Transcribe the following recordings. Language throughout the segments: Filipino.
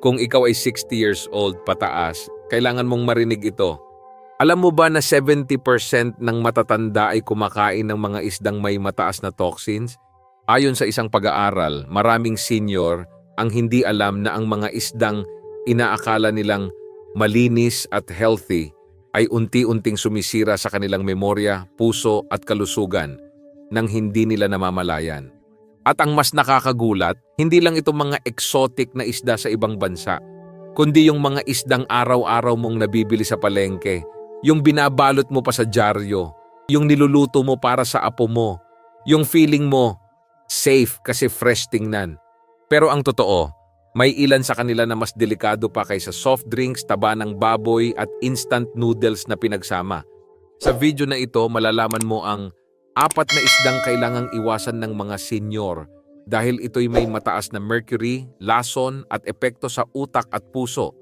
Kung ikaw ay 60 years old pataas, kailangan mong marinig ito. Alam mo ba na 70% ng matatanda ay kumakain ng mga isdang may mataas na toxins? Ayon sa isang pag-aaral, maraming senior ang hindi alam na ang mga isdang inaakala nilang malinis at healthy ay unti-unting sumisira sa kanilang memorya, puso at kalusugan nang hindi nila namamalayan. At ang mas nakakagulat, hindi lang itong mga exotic na isda sa ibang bansa, kundi yung mga isdang araw-araw mong nabibili sa palengke, yung binabalot mo pa sa dyaryo, yung niluluto mo para sa apo mo, yung feeling mo safe kasi fresh tingnan. Pero ang totoo, may ilan sa kanila na mas delikado pa kaysa soft drinks, taba ng baboy at instant noodles na pinagsama. Sa video na ito, malalaman mo ang 4 na isdang kailangang iwasan ng mga senior dahil ito'y may mataas na mercury, lason at epekto sa utak at puso.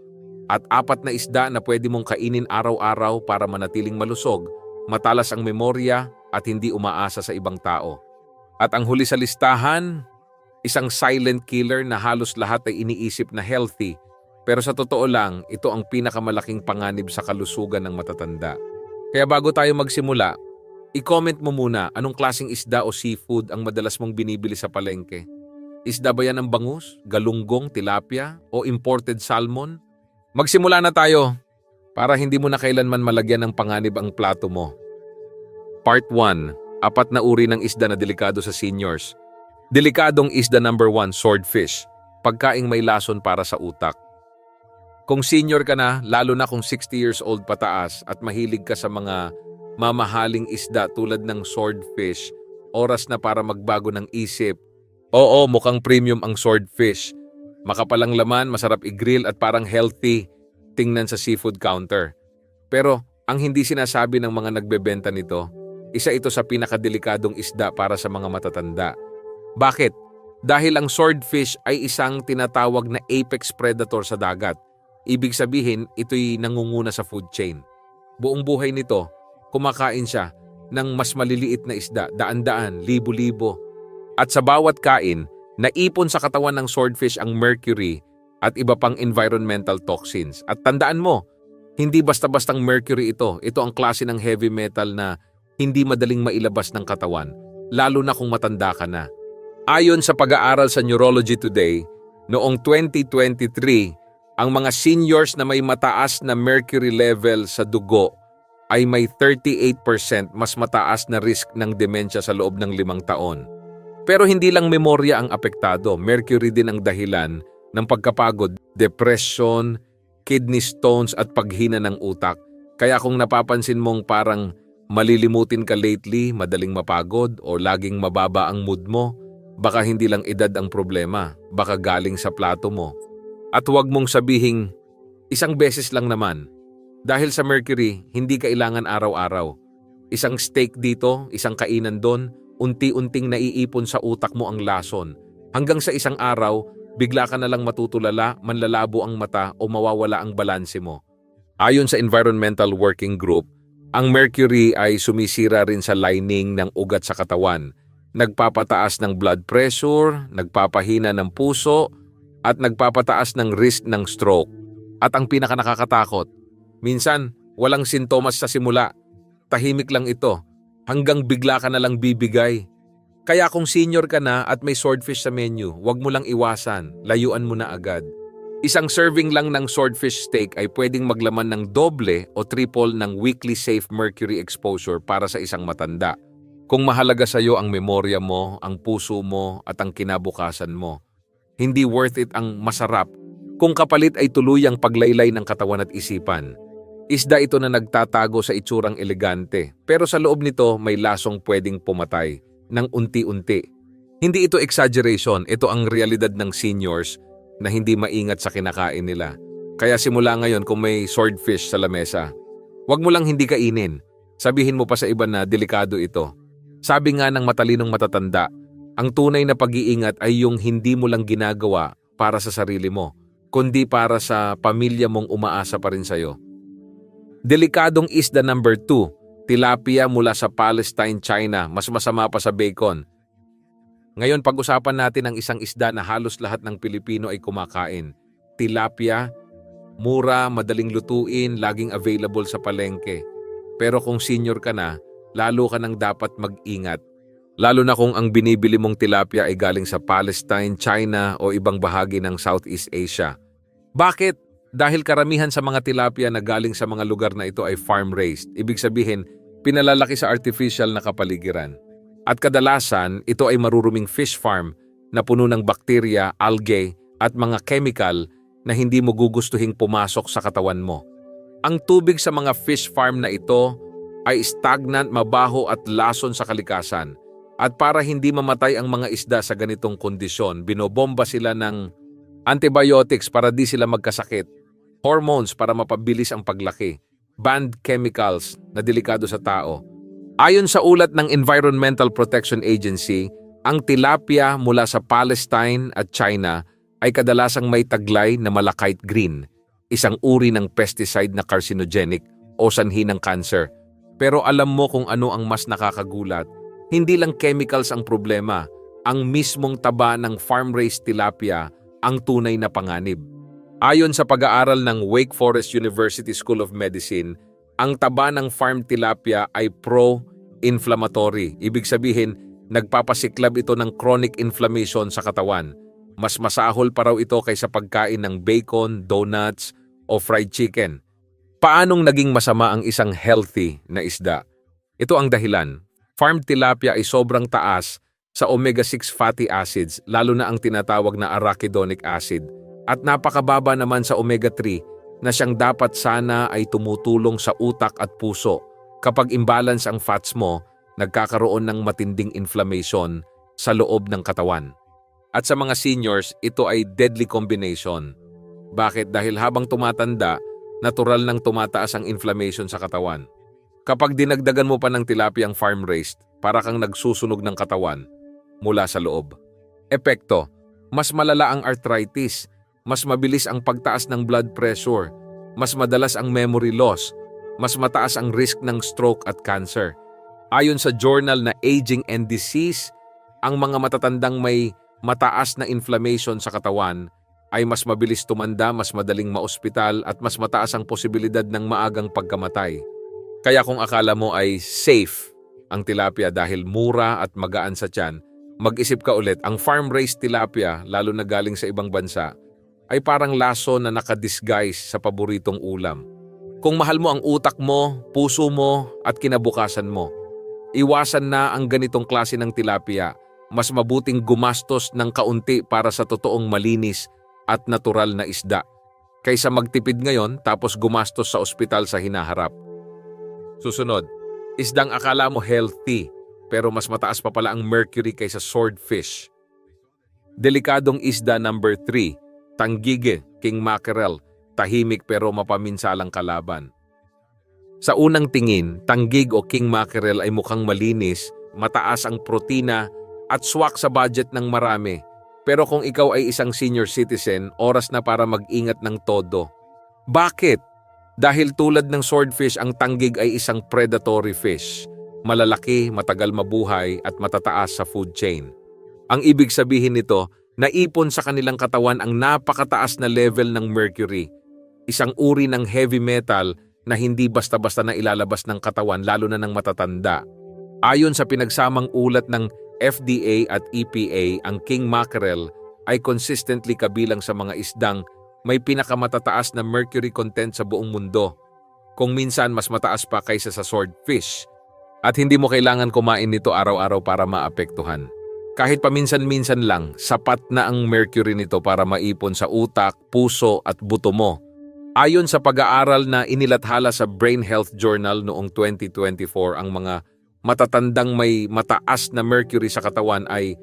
At 4 na isda na pwede mong kainin araw-araw para manatiling malusog, matalas ang memorya at hindi umaasa sa ibang tao. At ang huli sa listahan, isang silent killer na halos lahat ay iniisip na healthy, pero sa totoo lang, ito ang pinakamalaking panganib sa kalusugan ng matatanda. Kaya bago tayo magsimula, i-comment mo muna anong klaseng isda o seafood ang madalas mong binibili sa palengke. Isda ba yan ng bangus, galunggong, tilapia o imported salmon? Magsimula na tayo para hindi mo na kailanman malagyan ng panganib ang plato mo. Part 1. 4 na uri ng isda na delikado sa seniors. Delikadong isda number 1, swordfish. Pagkaing may lason para sa utak. Kung senior ka na, lalo na kung 60 years old pataas at mahilig ka sa mga mamahaling isda tulad ng swordfish, oras na para magbago ng isip. Oo, mukhang premium ang swordfish. Makapalang laman, masarap i-grill at parang healthy tingnan sa seafood counter. Pero ang hindi sinasabi ng mga nagbebenta nito, isa ito sa pinakadelikadong isda para sa mga matatanda. Bakit? Dahil ang swordfish ay isang tinatawag na apex predator sa dagat. Ibig sabihin, ito'y nangunguna sa food chain. Buong buhay nito, kumakain siya ng mas maliliit na isda, daan-daan, libo-libo. At sa bawat kain, naipon sa katawan ng swordfish ang mercury at iba pang environmental toxins. At tandaan mo, hindi basta-bastang mercury ito. Ito ang klase ng heavy metal na hindi madaling mailabas ng katawan, lalo na kung matanda ka na. Ayon sa pag-aaral sa Neurology Today, noong 2023, ang mga seniors na may mataas na mercury level sa dugo ay may 38% mas mataas na risk ng demensya sa loob ng 5 taon. Pero hindi lang memorya ang apektado, mercury din ang dahilan ng pagkapagod, depression, kidney stones at paghina ng utak. Kaya kung napapansin mong parang malilimutin ka lately, madaling mapagod o laging mababa ang mood mo, baka hindi lang edad ang problema, baka galing sa plato mo. At huwag mong sabihing, isang beses lang naman. Dahil sa mercury, hindi kailangan araw-araw. Isang steak dito, isang kainan doon, unti-unting naiipon sa utak mo ang lason. Hanggang sa isang araw, bigla ka na lang matutulala, manlalabo ang mata o mawawala ang balanse mo. Ayon sa Environmental Working Group, ang mercury ay sumisira rin sa lining ng ugat sa katawan. Nagpapataas ng blood pressure, nagpapahina ng puso, at nagpapataas ng risk ng stroke. At ang pinakanakakatakot, minsan, walang sintomas sa simula. Tahimik lang ito, hanggang bigla ka na lang bibigay. Kaya kung senior ka na at may swordfish sa menu, huwag mo lang iwasan, layuan mo na agad. Isang serving lang ng swordfish steak ay pwedeng maglaman ng doble o triple ng weekly safe mercury exposure para sa isang matanda. Kung mahalaga sa iyo ang memorya mo, ang puso mo at ang kinabukasan mo, hindi worth it ang masarap kung kapalit ay tuluyang paglaylay ng katawan at isipan. Isda ito na nagtatago sa itsurang elegante, pero sa loob nito may lasong pwedeng pumatay ng unti-unti. Hindi ito exaggeration, ito ang realidad ng seniors na hindi maingat sa kinakain nila. Kaya simula ngayon kung may swordfish sa lamesa, huwag mo lang hindi kainin. Sabihin mo pa sa iba na delikado ito. Sabi nga ng matalinong matatanda, ang tunay na pag-iingat ay yung hindi mo lang ginagawa para sa sarili mo, kundi para sa pamilya mong umaasa pa rin sa'yo. Delikadong isda number 2, tilapia mula sa Palestine, China, mas masama pa sa bacon. Ngayon pag-usapan natin ang isang isda na halos lahat ng Pilipino ay kumakain. Tilapia, mura, madaling lutuin, laging available sa palengke. Pero kung senior ka na, lalo ka nang dapat mag-ingat. Lalo na kung ang binibili mong tilapia ay galing sa Palestine, China o ibang bahagi ng Southeast Asia. Bakit? Dahil karamihan sa mga tilapia na galing sa mga lugar na ito ay farm-raised. Ibig sabihin, pinalalaki sa artificial na kapaligiran. At kadalasan, ito ay maruruming fish farm na puno ng bakterya, algae at mga chemical na hindi mo gugustuhing pumasok sa katawan mo. Ang tubig sa mga fish farm na ito ay stagnant, mabaho at lason sa kalikasan. At para hindi mamatay ang mga isda sa ganitong kondisyon, binobomba sila ng antibiotics para di sila magkasakit, hormones para mapabilis ang paglaki, banned chemicals na delikado sa tao. Ayon sa ulat ng Environmental Protection Agency, ang tilapia mula sa Palestine at China ay kadalasang may taglay na malachite green, isang uri ng pesticide na carcinogenic o sanhi ng cancer. Pero alam mo kung ano ang mas nakakagulat? Hindi lang chemicals ang problema, ang mismong taba ng farm-raised tilapia ang tunay na panganib. Ayon sa pag-aaral ng Wake Forest University School of Medicine, ang taba ng farm tilapia ay pro-inflammatory. Ibig sabihin, nagpapasiklab ito ng chronic inflammation sa katawan. Mas masahol pa raw ito kaysa pagkain ng bacon, donuts o fried chicken. Paanong naging masama ang isang healthy na isda? Ito ang dahilan. Farm tilapia ay sobrang taas sa omega-6 fatty acids, lalo na ang tinatawag na arachidonic acid. At napakababa naman sa omega-3 na siyang dapat sana ay tumutulong sa utak at puso. Kapag imbalance ang fats mo, nagkakaroon ng matinding inflammation sa loob ng katawan. At sa mga seniors, ito ay deadly combination. Bakit? Dahil habang tumatanda, natural nang tumataas ang inflammation sa katawan. Kapag dinagdagan mo pa ng tilapiang farm-raised, para kang nagsusunog ng katawan mula sa loob. Epekto, mas malala ang arthritis, mas mabilis ang pagtaas ng blood pressure, mas madalas ang memory loss, mas mataas ang risk ng stroke at cancer. Ayon sa journal na Aging and Disease, ang mga matatandang may mataas na inflammation sa katawan ay mas mabilis tumanda, mas madaling maospital at mas mataas ang posibilidad ng maagang pagkamatay. Kaya kung akala mo ay safe ang tilapia dahil mura at magaan sa tiyan, mag-isip ka ulit, ang farm-raised tilapia, lalo na galing sa ibang bansa, ay parang laso na nakadisguise sa paboritong ulam. Kung mahal mo ang utak mo, puso mo at kinabukasan mo, iwasan na ang ganitong klase ng tilapia. Mas mabuting gumastos ng kaunti para sa totoong malinis at natural na isda, kaysa magtipid ngayon tapos gumastos sa ospital sa hinaharap. Susunod, isdang akala mo healthy, pero mas mataas pa pala ang mercury kaysa swordfish. Delikadong isda number 3, tanggige, king mackerel, tahimik pero mapaminsalang kalaban. Sa unang tingin, tanggig o king mackerel ay mukhang malinis, mataas ang protina at swak sa budget ng marami. Pero kung ikaw ay isang senior citizen, oras na para mag-ingat ng todo. Bakit? Dahil tulad ng swordfish, ang tanggig ay isang predatory fish. Malalaki, matagal mabuhay at matataas sa food chain. Ang ibig sabihin nito, naipon sa kanilang katawan ang napakataas na level ng mercury, isang uri ng heavy metal na hindi basta-basta na ilalabas ng katawan lalo na ng matatanda. Ayon sa pinagsamang ulat ng FDA at EPA, ang king mackerel ay consistently kabilang sa mga isdang may pinakamatataas na mercury content sa buong mundo, kung minsan mas mataas pa kaysa sa swordfish. At hindi mo kailangan kumain nito araw-araw para maapektuhan. Kahit paminsan-minsan lang, sapat na ang mercury nito para maipon sa utak, puso at buto mo. Ayon sa pag-aaral na inilathala sa Brain Health Journal noong 2024, ang mga matatandang may mataas na mercury sa katawan ay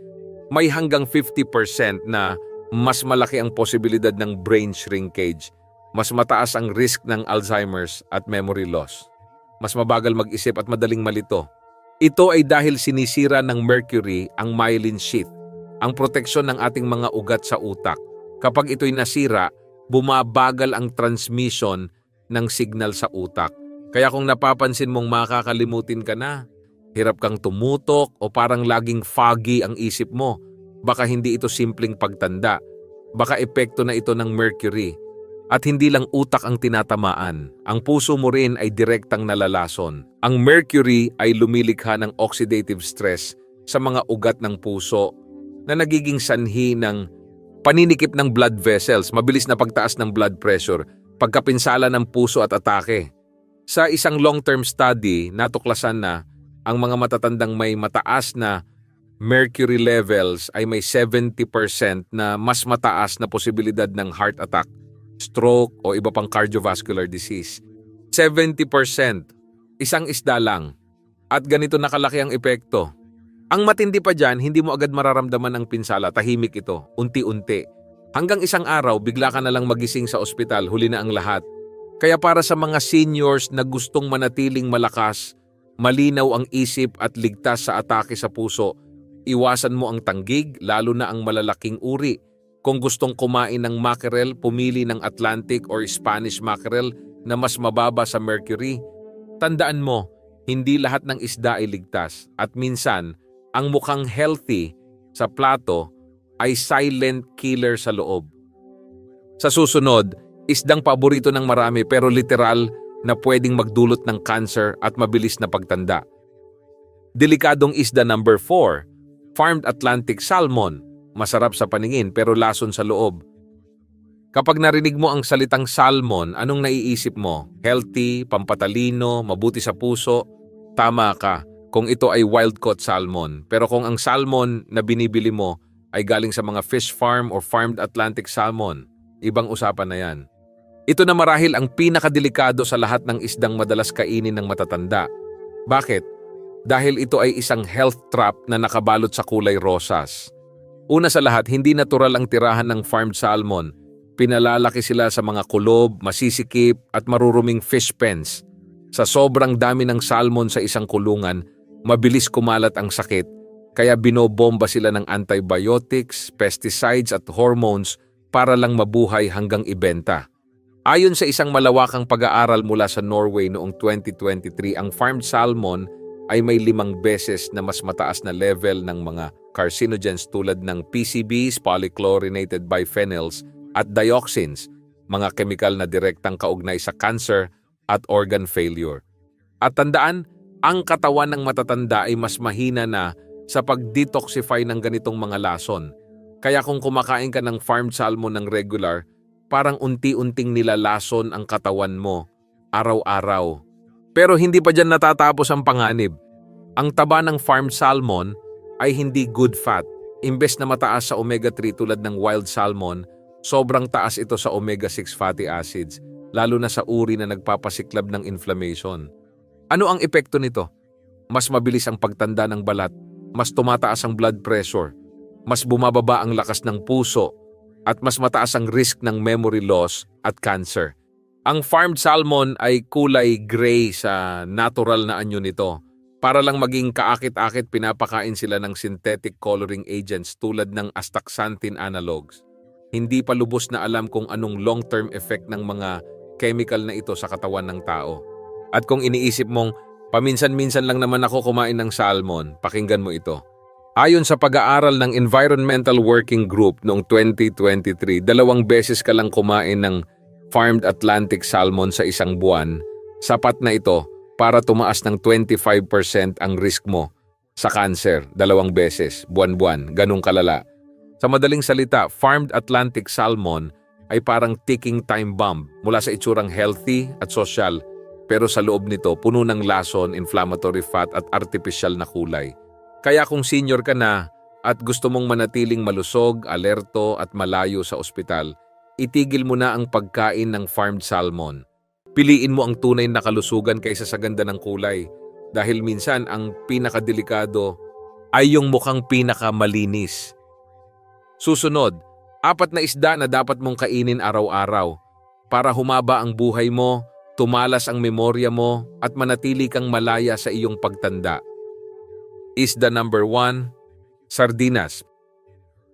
may hanggang 50% na mas malaki ang posibilidad ng brain shrinkage, mas mataas ang risk ng Alzheimer's at memory loss, mas mabagal mag-isip at madaling malito. Ito ay dahil sinisira ng mercury ang myelin sheath, ang proteksyon ng ating mga ugat sa utak. Kapag ito'y nasira, bumabagal ang transmission ng signal sa utak. Kaya kung napapansin mong makakalimutin ka na, hirap kang tumutok o parang laging foggy ang isip mo, Baka hindi ito simpleng pagtanda. Baka epekto na ito ng mercury. At hindi lang utak ang tinatamaan. Ang puso mo rin ay direktang nalalason. Ang mercury ay lumilikha ng oxidative stress sa mga ugat ng puso na nagiging sanhi ng paninikip ng blood vessels, mabilis na pagtaas ng blood pressure, pagkapinsala ng puso at atake. Sa isang long-term study, natuklasan na ang mga matatandang may mataas na mercury levels ay may 70% na mas mataas na posibilidad ng heart attack, stroke o iba pang cardiovascular disease. 70%. Isang isda lang. At ganito nakalaki ang epekto. Ang matindi pa dyan, hindi mo agad mararamdaman ang pinsala, tahimik ito, unti-unti. Hanggang isang araw, bigla ka na lang magising sa ospital, huli na ang lahat. Kaya para sa mga seniors na gustong manatiling malakas, malinaw ang isip at ligtas sa atake sa puso, iwasan mo ang tanggig, lalo na ang malalaking uri. Kung gustong kumain ng mackerel, pumili ng Atlantic or Spanish mackerel na mas mababa sa mercury. Tandaan mo, hindi lahat ng isda ay ligtas at minsan, ang mukhang healthy sa plato ay silent killer sa loob. Sa susunod, isdang paborito ng marami pero literal na pwedeng magdulot ng cancer at mabilis na pagtanda. Delikadong isda number 4, farmed Atlantic salmon. Masarap sa paningin pero lason sa loob. Kapag narinig mo ang salitang salmon, anong naiisip mo? Healthy, pampatalino, mabuti sa puso? Tama ka kung ito ay wild-caught salmon. Pero kung ang salmon na binibili mo ay galing sa mga fish farm or farmed Atlantic salmon, ibang usapan na yan. Ito na marahil ang pinakadelikado sa lahat ng isdang madalas kainin ng matatanda. Bakit? Dahil ito ay isang health trap na nakabalot sa kulay rosas. Una sa lahat, hindi natural ang tirahan ng farmed salmon. Pinalalaki sila sa mga kulob, masisikip at maruruming fish pens. Sa sobrang dami ng salmon sa isang kulungan, mabilis kumalat ang sakit, kaya binobomba sila ng antibiotics, pesticides at hormones para lang mabuhay hanggang ibenta. Ayon sa isang malawakang pag-aaral mula sa Norway noong 2023, ang farmed salmon ay may 5 beses na mas mataas na level ng mga carcinogens tulad ng PCBs, polychlorinated biphenyls, at dioxins, mga kemikal na direktang kaugnay sa cancer at organ failure. At tandaan, ang katawan ng matatanda ay mas mahina na sa pag-detoxify ng ganitong mga lason. Kaya kung kumakain ka ng farmed salmon ng regular, parang unti-unting nilalason ang katawan mo, araw-araw. Pero hindi pa dyan natatapos ang panganib. Ang taba ng farmed salmon ay hindi good fat. Imbes na mataas sa omega-3 tulad ng wild salmon, sobrang taas ito sa omega-6 fatty acids, lalo na sa uri na nagpapasiklab ng inflammation. Ano ang epekto nito? Mas mabilis ang pagtanda ng balat, mas tumataas ang blood pressure, mas bumababa ang lakas ng puso, at mas mataas ang risk ng memory loss at cancer. Ang farmed salmon ay kulay gray sa natural na anyo nito. Para lang maging kaakit-akit, pinapakain sila ng synthetic coloring agents tulad ng astaxanthin analogs. Hindi pa lubos na alam kung anong long-term effect ng mga chemical na ito sa katawan ng tao. At kung iniisip mong, paminsan-minsan lang naman ako kumain ng salmon, pakinggan mo ito. Ayon sa pag-aaral ng Environmental Working Group noong 2023, 2 beses ka lang kumain ng farmed Atlantic salmon sa isang buwan. Sapat na ito para tumaas ng 25% ang risk mo sa cancer, 2 beses, buwan-buwan, ganung kalala. Sa madaling salita, farmed Atlantic salmon ay parang ticking time bomb mula sa itsurang healthy at social, pero sa loob nito puno ng lason, inflammatory fat at artificial na kulay. Kaya kung senior ka na at gusto mong manatiling malusog, alerto at malayo sa ospital, itigil mo na ang pagkain ng farmed salmon. Piliin mo ang tunay na kalusugan kaysa sa ganda ng kulay dahil minsan ang pinakadelikado ay yung mukhang pinakamalinis. Susunod, 4 na isda na dapat mong kainin araw-araw para humaba ang buhay mo, tumalas ang memorya mo at manatili kang malaya sa iyong pagtanda. Isda number 1, sardinas.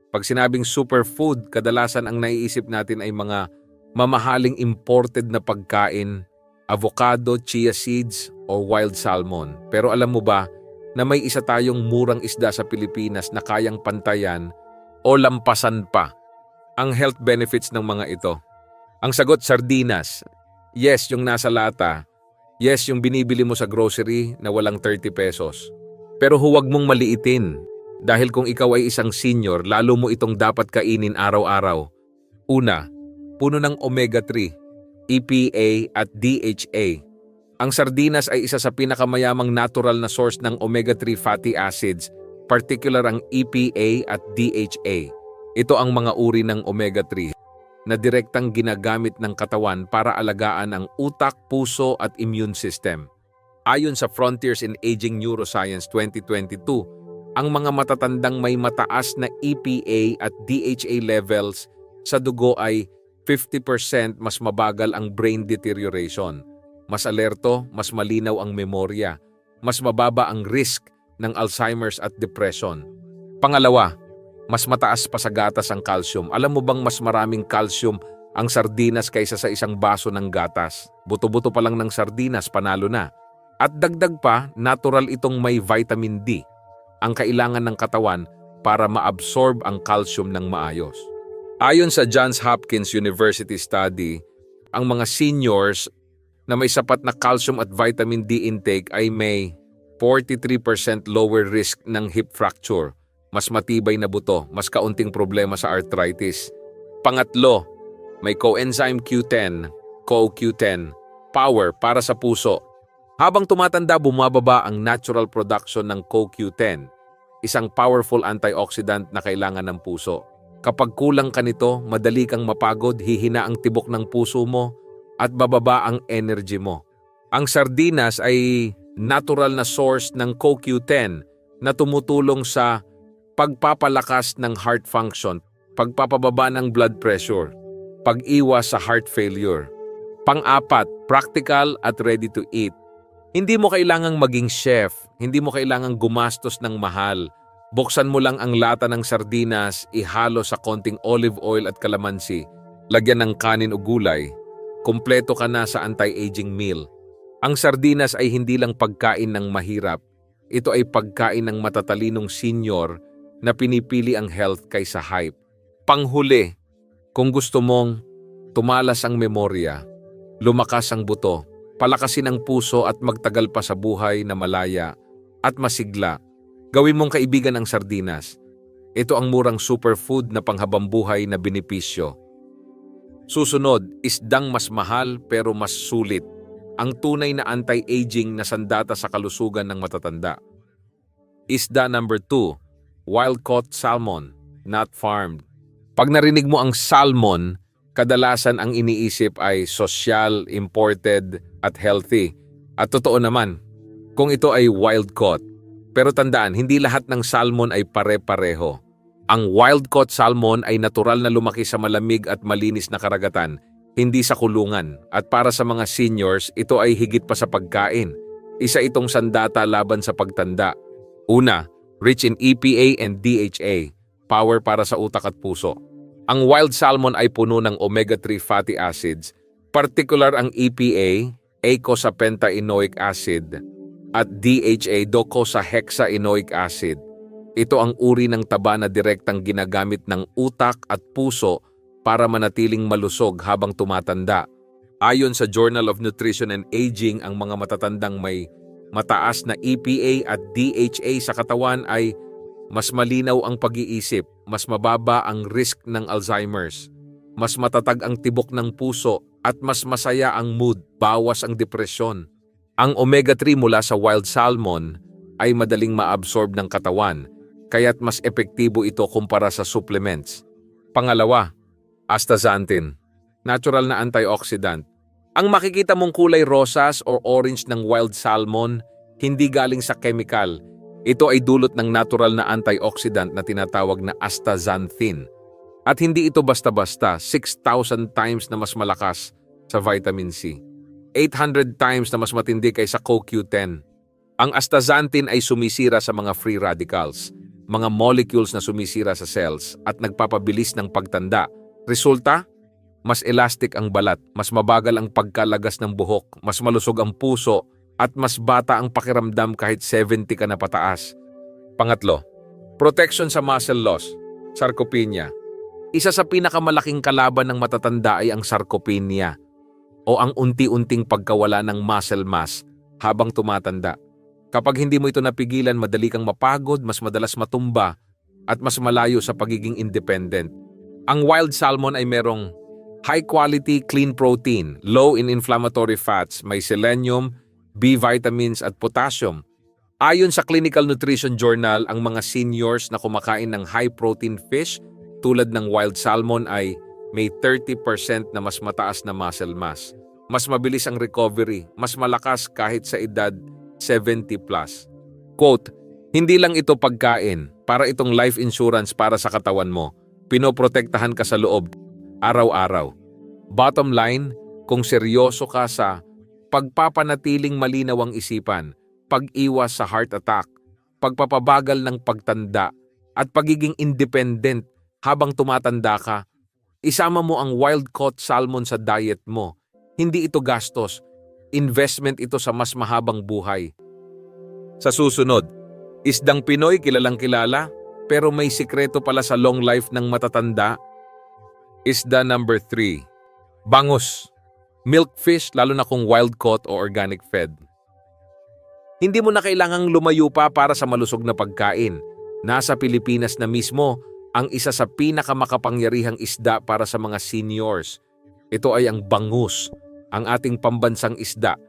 Pag sinabing superfood, kadalasan ang naiisip natin ay mga mamahaling imported na pagkain, avocado, chia seeds, o wild salmon. Pero alam mo ba na may isa tayong murang isda sa Pilipinas na kayang pantayan o lampasan pa ang health benefits ng mga ito? Ang sagot, sardinas. Yes, yung nasa lata. Yes, yung binibili mo sa grocery na walang 30 pesos. Pero huwag mong maliitin. Dahil kung ikaw ay isang senior, lalo mo itong dapat kainin araw-araw. Una, puno ng omega-3, EPA at DHA. Ang sardinas ay isa sa pinakamayamang natural na source ng omega-3 fatty acids, particular ang EPA at DHA. Ito ang mga uri ng omega-3 na direktang ginagamit ng katawan para alagaan ang utak, puso at immune system. Ayon sa Frontiers in Aging Neuroscience 2022, ang mga matatandang may mataas na EPA at DHA levels sa dugo ay 50% mas mabagal ang brain deterioration. Mas alerto, mas malinaw ang memorya, mas mababa ang risk ng Alzheimer's at depression. Pangalawa, mas mataas pa sa gatas ang calcium. Alam mo bang mas maraming calcium ang sardinas kaysa sa isang baso ng gatas? Buto-buto pa lang ng sardinas, panalo na. At dagdag pa, natural itong may vitamin D, ang kailangan ng katawan para maabsorb ang calcium ng maayos. Ayon sa Johns Hopkins University study, ang mga seniors na may sapat na calcium at vitamin D intake ay may 43% lower risk ng hip fracture, mas matibay na buto, mas kaunting problema sa arthritis. Pangatlo, may coenzyme Q10, CoQ10, power para sa puso. Habang tumatanda, bumababa ang natural production ng CoQ10, isang powerful antioxidant na kailangan ng puso. Kapag kulang ka nito, madali kang mapagod, hihina ang tibok ng puso mo, at bababa ang energy mo. Ang sardinas ay natural na source ng CoQ10 na tumutulong sa pagpapalakas ng heart function, pagpapababa ng blood pressure, pag-iwas sa heart failure. Pang-apat, practical at ready to eat. Hindi mo kailangang maging chef, hindi mo kailangang gumastos ng mahal. Buksan mo lang ang lata ng sardinas, ihalo sa konting olive oil at kalamansi, lagyan ng kanin o gulay. Kompleto ka na sa anti-aging meal. Ang sardinas ay hindi lang pagkain ng mahirap. Ito ay pagkain ng matatalinong senior na pinipili ang health kaysa hype. Panghuli, kung gusto mong tumalas ang memorya, lumakas ang buto, palakasin ang puso at magtagal pa sa buhay na malaya at masigla, gawin mong kaibigan ang sardinas. Ito ang murang superfood na panghabambuhay na benepisyo. Susunod, isdang mas mahal pero mas sulit. Ang tunay na anti-aging na sandata sa kalusugan ng matatanda. Isda number 2, wild-caught salmon, not farmed. Pag narinig mo ang salmon, kadalasan ang iniisip ay sosyal, imported, at healthy. At totoo naman, kung ito ay wild-caught. Pero tandaan, hindi lahat ng salmon ay pare-pareho. Ang wild-caught salmon ay natural na lumaki sa malamig at malinis na karagatan, hindi sa kulungan. At para sa mga seniors, ito ay higit pa sa pagkain. Isa itong sandata laban sa pagtanda. Una, rich in EPA and DHA, power para sa utak at puso. Ang wild salmon ay puno ng omega-3 fatty acids, particular ang EPA, eicosapentaenoic acid, at DHA, docosahexaenoic acid. Ito ang uri ng taba na direktang ginagamit ng utak at puso para manatiling malusog habang tumatanda. Ayon sa Journal of Nutrition and Aging, ang mga matatandang may mataas na EPA at DHA sa katawan ay mas malinaw ang pag-iisip, mas mababa ang risk ng Alzheimer's, mas matatag ang tibok ng puso at mas masaya ang mood, bawas ang depresyon. Ang omega-3 mula sa wild salmon ay madaling maabsorb ng katawan, kaya't mas epektibo ito kumpara sa supplements. Pangalawa, astaxanthin, natural na antioxidant. Ang makikita mong kulay rosas or orange ng wild salmon, hindi galing sa chemical. Ito ay dulot ng natural na antioxidant na tinatawag na astaxanthin. At hindi ito basta-basta, 6,000 times na mas malakas sa vitamin C. 800 times na mas matindi kaysa CoQ10. Ang astaxanthin ay sumisira sa mga free radicals, mga molecules na sumisira sa cells at nagpapabilis ng pagtanda. Resulta? Mas elastic ang balat, mas mabagal ang pagkalagas ng buhok, mas malusog ang puso, at mas bata ang pakiramdam kahit 70 ka na pataas. Pangatlo, protection sa muscle loss. Sarcopenia. Isa sa pinakamalaking kalaban ng matatanda ay ang sarcopenia o ang unti-unting pagkawala ng muscle mass habang tumatanda. Kapag hindi mo ito napigilan, madali kang mapagod, mas madalas matumba, at mas malayo sa pagiging independent. Ang wild salmon ay merong high-quality clean protein, low in inflammatory fats, may selenium, B vitamins at potassium. Ayon sa Clinical Nutrition Journal, ang mga seniors na kumakain ng high-protein fish tulad ng wild salmon ay may 30% na mas mataas na muscle mass. Mas mabilis ang recovery, mas malakas kahit sa edad 70+. Quote, "Hindi lang ito pagkain, para itong life insurance para sa katawan mo. Pinoprotektahan ka sa loob, araw-araw." Bottom line, kung seryoso ka sa pagpapanatiling malinaw ang isipan, pag-iwas sa heart attack, pagpapabagal ng pagtanda, at pagiging independent habang tumatanda ka, isama mo ang wild-caught salmon sa diet mo. Hindi ito gastos. Investment ito sa mas mahabang buhay. Sa susunod, isdang Pinoy kilalang kilala, pero may sikreto pala sa long life ng matatanda. Isda number 3. Bangus. Milkfish, lalo na kung wild-caught o organic fed. Hindi mo na kailangang lumayo pa para sa malusog na pagkain. Nasa Pilipinas na mismo ang isa sa pinakamakapangyarihang isda para sa mga seniors. Ito ay ang bangus, ang ating pambansang isda.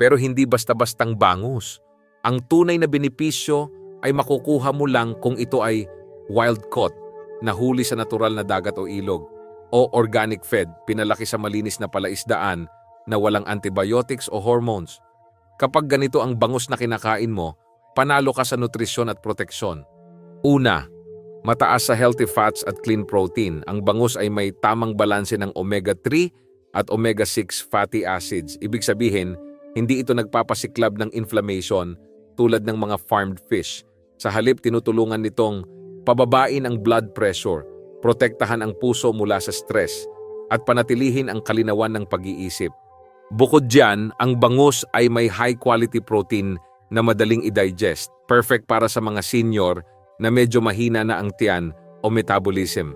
Pero hindi basta-bastang bangus. Ang tunay na benepisyo ay makukuha mo lang kung ito ay wild-caught, nahuli sa natural na dagat o ilog, o organic fed, pinalaki sa malinis na palaisdaan na walang antibiotics o hormones. Kapag ganito ang bangus na kinakain mo, panalo ka sa nutrisyon at proteksyon. Una, mataas sa healthy fats at clean protein. Ang bangus ay may tamang balanse ng omega-3 at omega-6 fatty acids. Ibig sabihin, hindi ito nagpapasiklab ng inflammation tulad ng mga farmed fish. Sa halip, tinutulungan nitong pababain ang blood pressure, protektahan ang puso mula sa stress, at panatilihin ang kalinawan ng pag-iisip. Bukod diyan, ang bangus ay may high-quality protein na madaling i-digest, perfect para sa mga senior na medyo mahina na ang tiyan o metabolism.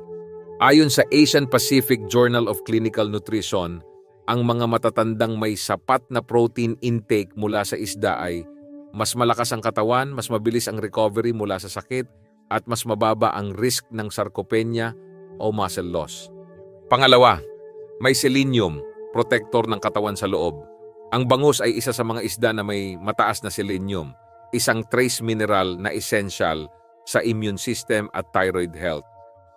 Ayon sa Asian Pacific Journal of Clinical Nutrition, ang mga matatandang may sapat na protein intake mula sa isda ay mas malakas ang katawan, mas mabilis ang recovery mula sa sakit, at mas mababa ang risk ng sarcopenia o muscle loss. Pangalawa, may selenium, protector ng katawan sa loob. Ang bangus ay isa sa mga isda na may mataas na selenium, isang trace mineral na essential sa immune system at thyroid health.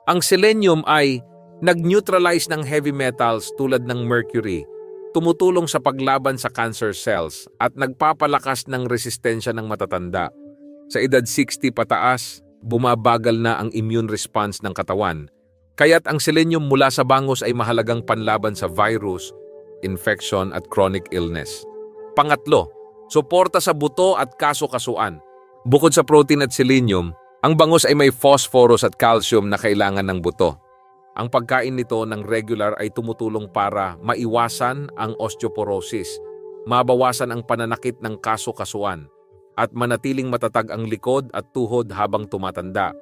Ang selenium ay nag-neutralize ng heavy metals tulad ng mercury, tumutulong sa paglaban sa cancer cells at nagpapalakas ng resistensya ng matatanda. Sa edad 60 pataas, bumabagal na ang immune response ng katawan. Kaya't ang selenium mula sa bangus ay mahalagang panlaban sa virus, infection at chronic illness. Pangatlo, suporta sa buto at kaso-kasuan. Bukod sa protein at selenium, ang bangus ay may phosphorus at calcium na kailangan ng buto. Ang pagkain nito ng regular ay tumutulong para maiwasan ang osteoporosis, mabawasan ang pananakit ng kaso-kasuan, at manatiling matatag ang likod at tuhod habang tumatanda.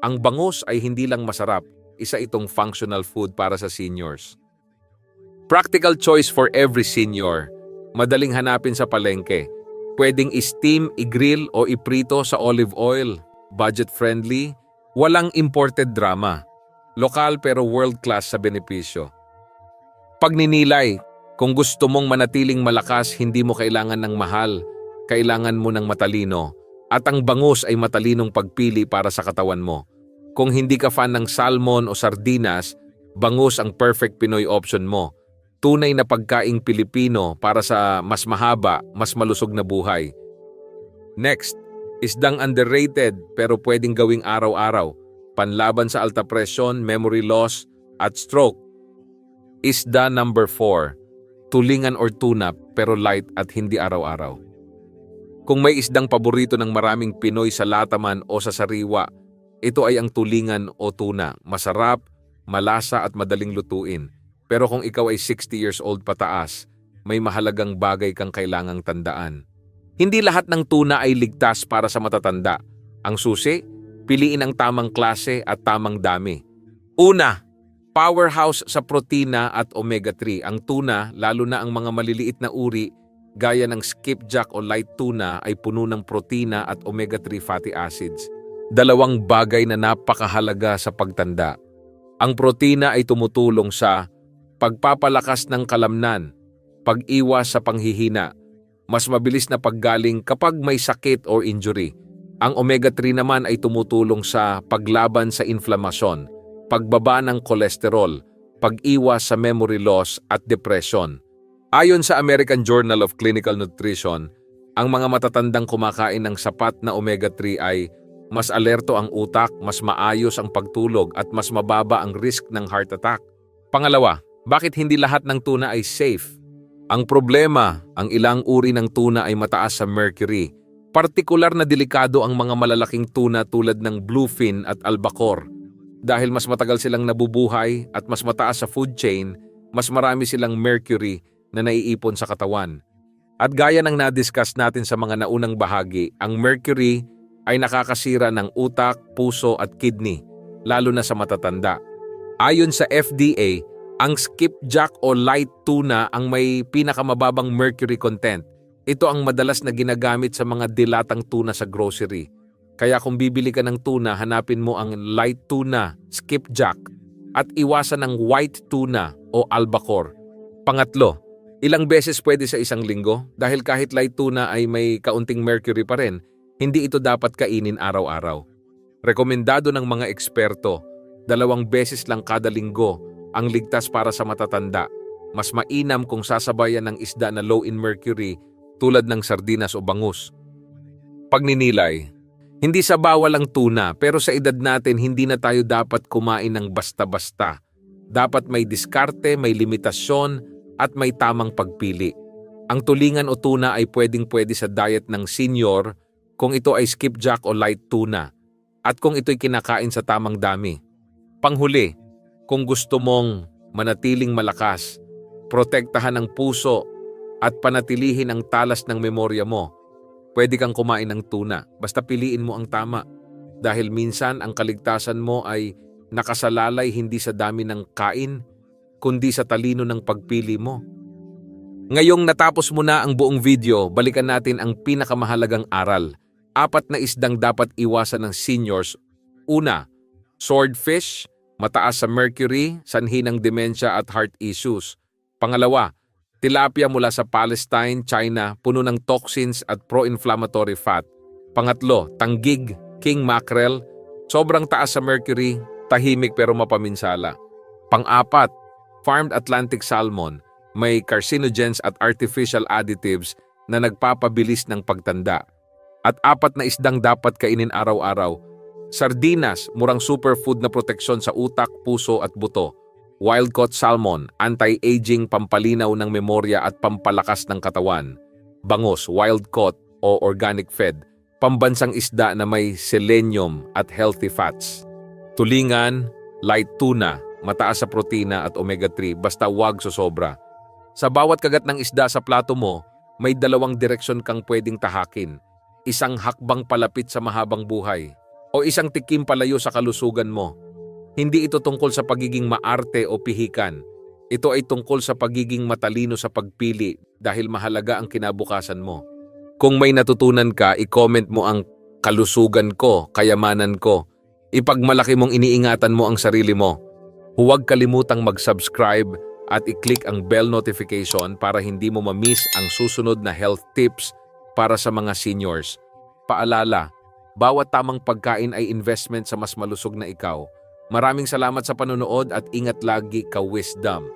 Ang bangus ay hindi lang masarap, isa itong functional food para sa seniors. Practical choice for every senior. Madaling hanapin sa palengke. Pwedeng i-steam, i-grill o iprito sa olive oil. Budget-friendly, walang imported drama. Lokal pero world-class sa benepisyo. Pagninilay, kung gusto mong manatiling malakas, hindi mo kailangan ng mahal. Kailangan mo ng matalino. At ang bangus ay matalinong pagpili para sa katawan mo. Kung hindi ka fan ng salmon o sardinas, bangus ang perfect Pinoy option mo. Tunay na pagkaing Pilipino para sa mas mahaba, mas malusog na buhay. Next, isdang underrated pero pwedeng gawing araw-araw. Panlaban sa alta presyon, memory loss, at stroke. Isda number 4, tulingan or tuna pero light at hindi araw-araw. Kung may isdang paborito ng maraming Pinoy sa lataman o sa sariwa, ito ay ang tulingan o tuna. Masarap, malasa at madaling lutuin. Pero kung ikaw ay 60 years old pataas, may mahalagang bagay kang kailangang tandaan. Hindi lahat ng tuna ay ligtas para sa matatanda. Ang susi, Piliin ang tamang klase at tamang dami. Una, powerhouse sa protina at omega-3. Ang tuna, lalo na ang mga maliliit na uri, gaya ng skipjack o light tuna ay puno ng protina at omega-3 fatty acids. Dalawang bagay na napakahalaga sa pagtanda. Ang protina ay tumutulong sa pagpapalakas ng kalamnan, pag-iwas sa panghihina, mas mabilis na paggaling kapag may sakit or injury. Ang omega-3 naman ay tumutulong sa paglaban sa inflamasyon, pagbaba ng kolesterol, pag-iwas sa memory loss at depression. Ayon sa American Journal of Clinical Nutrition, ang mga matatandang kumakain ng sapat na omega-3 ay mas alerto ang utak, mas maayos ang pagtulog at mas mababa ang risk ng heart attack. Pangalawa, bakit hindi lahat ng tuna ay safe? Ang problema, ang ilang uri ng tuna ay mataas sa mercury. Partikular na delikado ang mga malalaking tuna tulad ng bluefin at albacore. Dahil mas matagal silang nabubuhay at mas mataas sa food chain, mas marami silang mercury na naiipon sa katawan. At gaya ng na-discuss natin sa mga naunang bahagi, ang mercury ay nakakasira ng utak, puso at kidney, lalo na sa matatanda. Ayon sa FDA, ang skipjack o light tuna ang may pinakamababang mercury content. Ito ang madalas na ginagamit sa mga dilatang tuna sa grocery. Kaya kung bibili ka ng tuna, hanapin mo ang light tuna, skipjack, at iwasan ang white tuna o albacore. Pangatlo, ilang beses pwede sa isang linggo? Dahil kahit light tuna ay may kaunting mercury pa rin, hindi ito dapat kainin araw-araw. Rekomendado ng mga eksperto, 2 beses lang kada linggo ang ligtas para sa matatanda. Mas mainam kung sasabayan ng isda na low in mercury tulad ng sardinas o bangus. Pagninilay, hindi sa bawal ang tuna pero sa edad natin hindi na tayo dapat kumain ng basta-basta. Dapat may diskarte, may limitasyon at may tamang pagpili. Ang tulingan o tuna ay pwedeng-pwede sa diet ng senior kung ito ay skipjack o light tuna at kung ito'y kinakain sa tamang dami. Panghuli, kung gusto mong manatiling malakas, protektahan ang puso at panatilihin ang talas ng memorya mo, pwede kang kumain ng tuna basta piliin mo ang tama dahil minsan ang kaligtasan mo ay nakasalalay hindi sa dami ng kain kundi sa talino ng pagpili mo. Ngayong natapos mo na ang buong video, balikan natin ang pinakamahalagang aral. 4 na isdang dapat iwasan ng seniors. Una, swordfish, mataas sa mercury, sanhi ng demensya at heart issues. Pangalawa, tilapia mula sa Palestine, China, puno ng toxins at pro-inflammatory fat. Pangatlo, tanggig, king mackerel, sobrang taas sa mercury, tahimik pero mapaminsala. Pang-apat, farmed Atlantic salmon, may carcinogens at artificial additives na nagpapabilis ng pagtanda. At 4 na isdang dapat kainin araw-araw. Sardinas, murang superfood na proteksyon sa utak, puso at buto. Wild-caught salmon, anti-aging, pampalinaw ng memorya at pampalakas ng katawan. Bangus, wild-caught o organic fed, pambansang isda na may selenium at healthy fats. Tulingan, light tuna, mataas sa protina at omega-3 basta wag sosobra. Sa bawat kagat ng isda sa plato mo, may 2 direksyon kang pwedeng tahakin. Isang hakbang palapit sa mahabang buhay o isang tikim palayo sa kalusugan mo. Hindi ito tungkol sa pagiging maarte o pihikan. Ito ay tungkol sa pagiging matalino sa pagpili dahil mahalaga ang kinabukasan mo. Kung may natutunan ka, i-comment mo ang kalusugan ko, kayamanan ko. Ipagmalaki mong iniingatan mo ang sarili mo. Huwag kalimutang mag-subscribe at i-click ang bell notification para hindi mo ma-miss ang susunod na health tips para sa mga seniors. Paalala, bawat tamang pagkain ay investment sa mas malusog na ikaw. Maraming salamat sa panonood at ingat lagi ka wisdom.